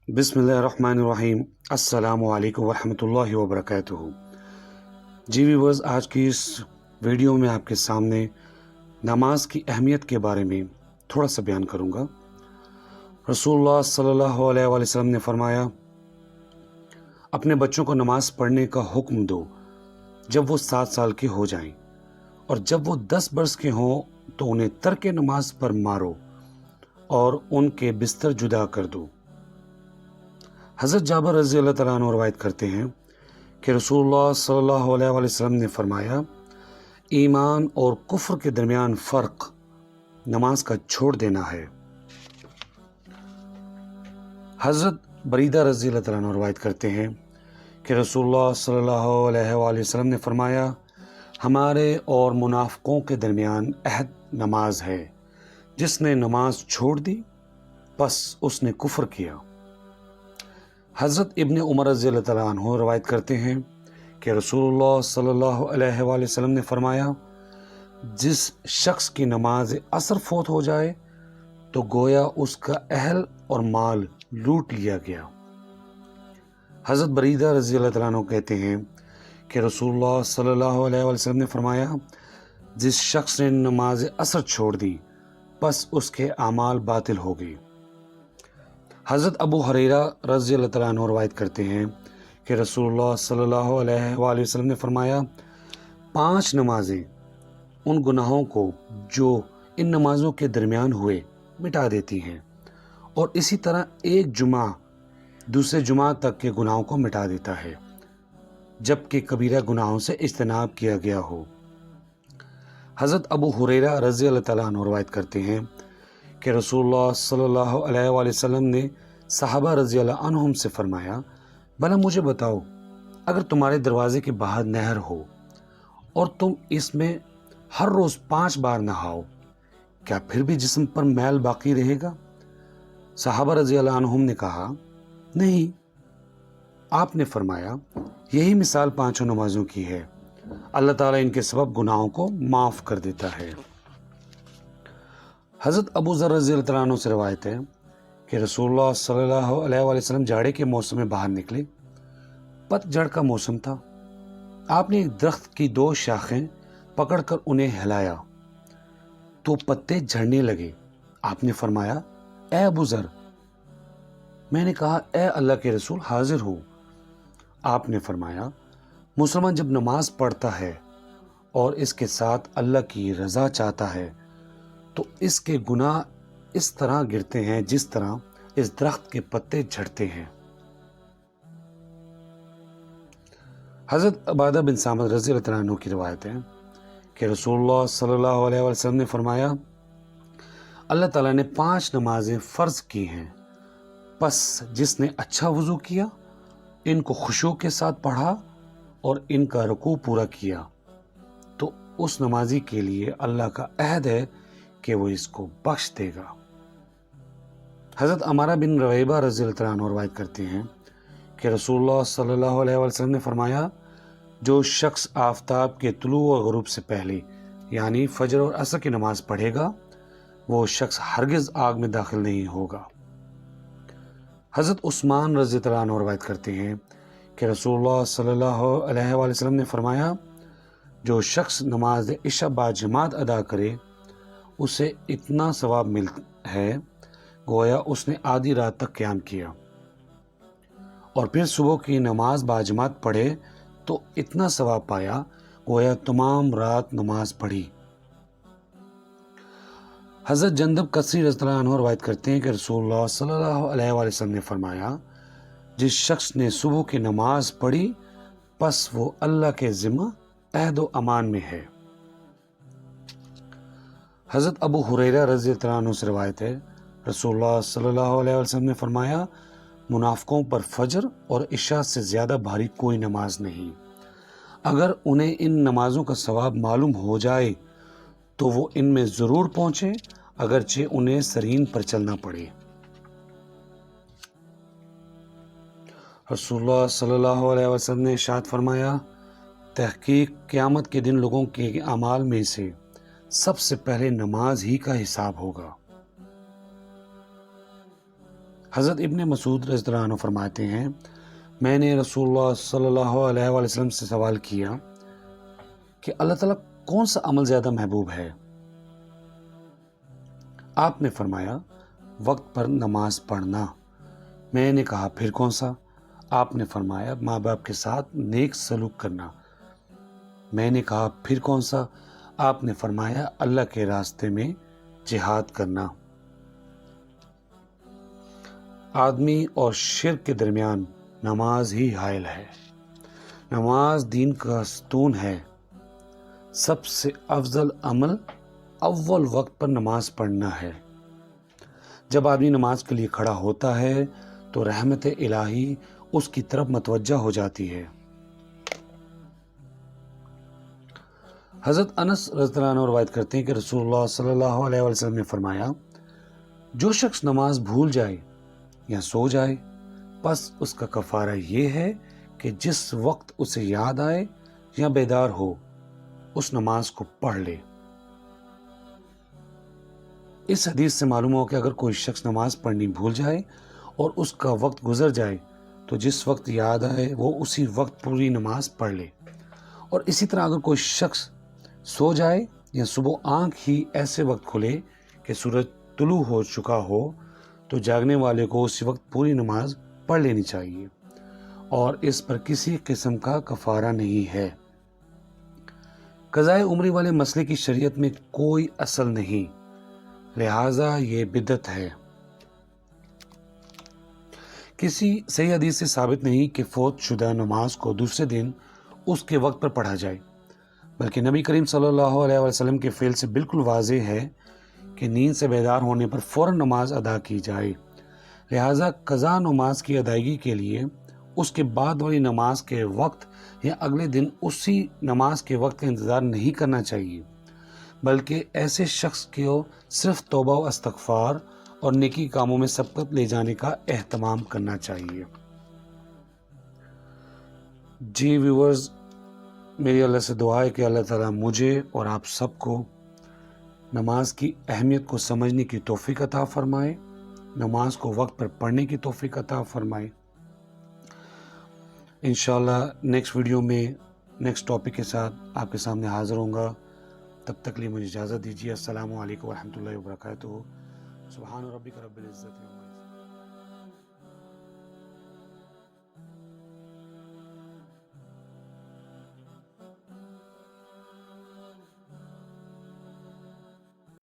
بسم اللہ الرحمن الرحیم۔ السلام علیکم ورحمۃ اللہ وبرکاتہ۔ جی ویورز، آج کی اس ویڈیو میں آپ کے سامنے نماز کی اہمیت کے بارے میں تھوڑا سا بیان کروں گا۔ رسول اللہ صلی اللہ علیہ وآلہ وسلم نے فرمایا، اپنے بچوں کو نماز پڑھنے کا حکم دو جب وہ 7 سال کے ہو جائیں، اور جب وہ 10 برس کے ہوں تو انہیں ترک نماز پر مارو اور ان کے بستر جدا کر دو۔ حضرت جابر رضی اللہ تعالیٰ عنہ روایت کرتے ہیں کہ رسول اللہ صلی اللہ علیہ وآلہ وسلم نے فرمایا، ایمان اور کفر کے درمیان فرق نماز کا چھوڑ دینا ہے۔ حضرت بریدہ رضی اللہ تعالیٰ عنہ روایت کرتے ہیں کہ رسول اللہ صلی اللہ علیہ وآلہ وسلم نے فرمایا، ہمارے اور منافقوں کے درمیان عہد نماز ہے، جس نے نماز چھوڑ دی پس اس نے کفر کیا۔ حضرت ابن عمر رضی اللہ تعالیٰ عنہ روایت کرتے ہیں کہ رسول اللہ صلی اللہ علیہ وآلہ وسلم نے فرمایا، جس شخص کی نماز عصر فوت ہو جائے تو گویا اس کا اہل اور مال لوٹ لیا گیا۔ حضرت بریدہ رضی اللہ تعالیٰ عنہ کہتے ہیں کہ رسول اللہ صلی اللہ علیہ وآلہ وسلم نے فرمایا، جس شخص نے نماز عصر چھوڑ دی پس اس کے اعمال باطل ہو گئے۔ حضرت ابو ہریرہ رضی اللہ تعالیٰ عنہ روایت کرتے ہیں کہ رسول اللہ صلی اللہ علیہ وآلہ وسلم نے فرمایا، 5 نمازیں ان گناہوں کو جو ان نمازوں کے درمیان ہوئے مٹا دیتی ہیں، اور اسی طرح ایک جمعہ دوسرے جمعہ تک کے گناہوں کو مٹا دیتا ہے، جبکہ کبیرہ گناہوں سے اجتناب کیا گیا ہو۔ حضرت ابو ہریرہ رضی اللہ تعالیٰ عنہ روایت کرتے ہیں کہ رسول اللہ صلی اللہ علیہ وآلہ وسلم نے صحابہ رضی اللہ عنہم سے فرمایا، بھلا مجھے بتاؤ، اگر تمہارے دروازے کے باہر نہر ہو اور تم اس میں ہر روز 5 بار نہاؤ، کیا پھر بھی جسم پر میل باقی رہے گا؟ صحابہ رضی اللہ عنہم نے کہا، نہیں۔ آپ نے فرمایا، یہی مثال 5 نمازوں کی ہے، اللہ تعالیٰ ان کے سبب گناہوں کو معاف کر دیتا ہے۔ حضرت ابو ذر رضی اللہ تعالیٰ عنہ سے روایت ہے کہ رسول اللہ صلی اللہ علیہ وآلہ وسلم جاڑے کے موسم میں باہر نکلے، پت جھڑ کا موسم تھا۔ آپ نے ایک درخت کی 2 شاخیں پکڑ کر انہیں ہلایا تو پتے جھڑنے لگے۔ آپ نے فرمایا، اے ابو ذر۔ میں نے کہا، اے اللہ کے رسول، حاضر ہو۔ آپ نے فرمایا، مسلمان جب نماز پڑھتا ہے اور اس کے ساتھ اللہ کی رضا چاہتا ہے تو اس کے گناہ اس طرح گرتے ہیں جس طرح اس درخت کے پتے جھڑتے ہیں۔ حضرت عبادہ بن صامت رضی اللہ عنہ کی روایت ہے کہ رسول اللہ صلی اللہ علیہ وسلم نے فرمایا، اللہ تعالیٰ نے 5 نمازیں فرض کی ہیں، پس جس نے اچھا وضو کیا، ان کو خشوع کے ساتھ پڑھا اور ان کا رکوع پورا کیا، تو اس نمازی کے لیے اللہ کا عہد ہے کہ وہ اس کو بخش دے گا۔ حضرت عمارہ بن رویبہ رضی اللہ عنہ روایت کرتے ہیں کہ رسول اللہ صلی اللہ علیہ وسلم نے فرمایا، جو شخص آفتاب کے طلوع و غروب سے پہلے یعنی فجر اور عصر کی نماز پڑھے گا، وہ شخص ہرگز آگ میں داخل نہیں ہوگا۔ حضرت عثمان رضی اللہ عنہ روایت کرتے ہیں کہ رسول اللہ صلی اللہ علیہ وآلہ وسلم نے فرمایا، جو شخص نماز عشاء باجماعت ادا کرے اسے اتنا ثواب ملتا ہے گویا اس نے آدھی رات تک قیام کیا، اور پھر صبح کی نماز باجماعت پڑھے تو اتنا ثواب پایا گویا تمام رات نماز پڑھی۔ حضرت جندب قصری رضی اللہ عنہ روایت کرتے ہیں کہ رسول اللہ صلی اللہ علیہ وآلہ وسلم نے فرمایا، جس شخص نے صبح کی نماز پڑھی پس وہ اللہ کے ذمہ عہد و امان میں ہے۔ حضرت ابو ہریرہ رضی اللہ عنہ سے روایت ہے، رسول اللہ صلی اللہ علیہ وسلم نے فرمایا، منافقوں پر فجر اور عشاء سے زیادہ بھاری کوئی نماز نہیں، اگر انہیں ان نمازوں کا ثواب معلوم ہو جائے تو وہ ان میں ضرور پہنچے، اگرچہ انہیں سرین پر چلنا پڑے۔ رسول اللہ صلی اللہ علیہ وسلم نے ارشاد فرمایا، تحقیق قیامت کے دن لوگوں کے اعمال میں سے سب سے پہلے نماز ہی کا حساب ہوگا۔ حضرت ابن مسعود رضی اللہ عنہ فرماتے ہیں میں نے رسول اللہ صلی اللہ علیہ وآلہ وسلم سے سوال کیا کہ اللہ تعالیٰ کون سا عمل زیادہ محبوب ہے؟ آپ نے فرمایا وقت پر نماز پڑھنا۔ میں نے کہا پھر کون سا؟ آپ نے فرمایا ماں باپ کے ساتھ نیک سلوک کرنا۔ میں نے کہا پھر کون سا؟ آپ نے فرمایا اللہ کے راستے میں جہاد کرنا۔ آدمی اور شرک کے درمیان نماز ہی حائل ہے۔ نماز دین کا ستون ہے۔ سب سے افضل عمل اول وقت پر نماز پڑھنا ہے۔ جب آدمی نماز کے لیے کھڑا ہوتا ہے تو رحمت الہی اس کی طرف متوجہ ہو جاتی ہے۔ حضرت انس رضی اللہ عنہ روایت کرتے ہیں کہ رسول اللہ صلی اللہ علیہ وسلم نے فرمایا جو شخص نماز بھول جائے یا سو جائے بس اس کا کفارہ یہ ہے کہ جس وقت اسے یاد آئے یا بیدار ہو اس نماز کو پڑھ لے۔ اس حدیث سے معلوم ہو کہ اگر کوئی شخص نماز پڑھنی بھول جائے اور اس کا وقت گزر جائے تو جس وقت یاد آئے وہ اسی وقت پوری نماز پڑھ لے، اور اسی طرح اگر کوئی شخص سو جائے یا صبح آنکھ ہی ایسے وقت کھلے کہ سورج طلوع ہو چکا ہو تو جاگنے والے کو اسی وقت پوری نماز پڑھ لینی چاہیے، اور اس پر کسی قسم کا کفارہ نہیں ہے۔ قضائے عمری والے مسئلے کی شریعت میں کوئی اصل نہیں، لہٰذا یہ بدعت ہے۔ کسی صحیح حدیث سے ثابت نہیں کہ فوت شدہ نماز کو دوسرے دن اس کے وقت پر پڑھا جائے، بلکہ نبی کریم صلی اللہ علیہ وسلم کے فعل سے بالکل واضح ہے کہ نیند سے بیدار ہونے پر فوراً نماز ادا کی جائے۔ لہٰذا قضا نماز کی ادائیگی کے لیے اس کے بعد والی نماز کے وقت یا اگلے دن اسی نماز کے وقت کا انتظار نہیں کرنا چاہیے، بلکہ ایسے شخص کو صرف توبہ و استغفار اور نیکی کاموں میں سبقت لے جانے کا اہتمام کرنا چاہیے۔ جی ویورز، میری اللہ سے دعا ہے کہ اللہ تعالیٰ مجھے اور آپ سب کو نماز کی اہمیت کو سمجھنے کی توفیق عطا فرمائے، نماز کو وقت پر پڑھنے کی توفیق عطا فرمائے۔ انشاءاللہ نیکسٹ ویڈیو میں نیکسٹ ٹاپک کے ساتھ آپ کے سامنے حاضر ہوں گا۔ تب تک لیے مجھے اجازت دیجیے۔ السلام علیکم ورحمۃ اللہ وبرکاتہ۔ سبحان ربک رب العزت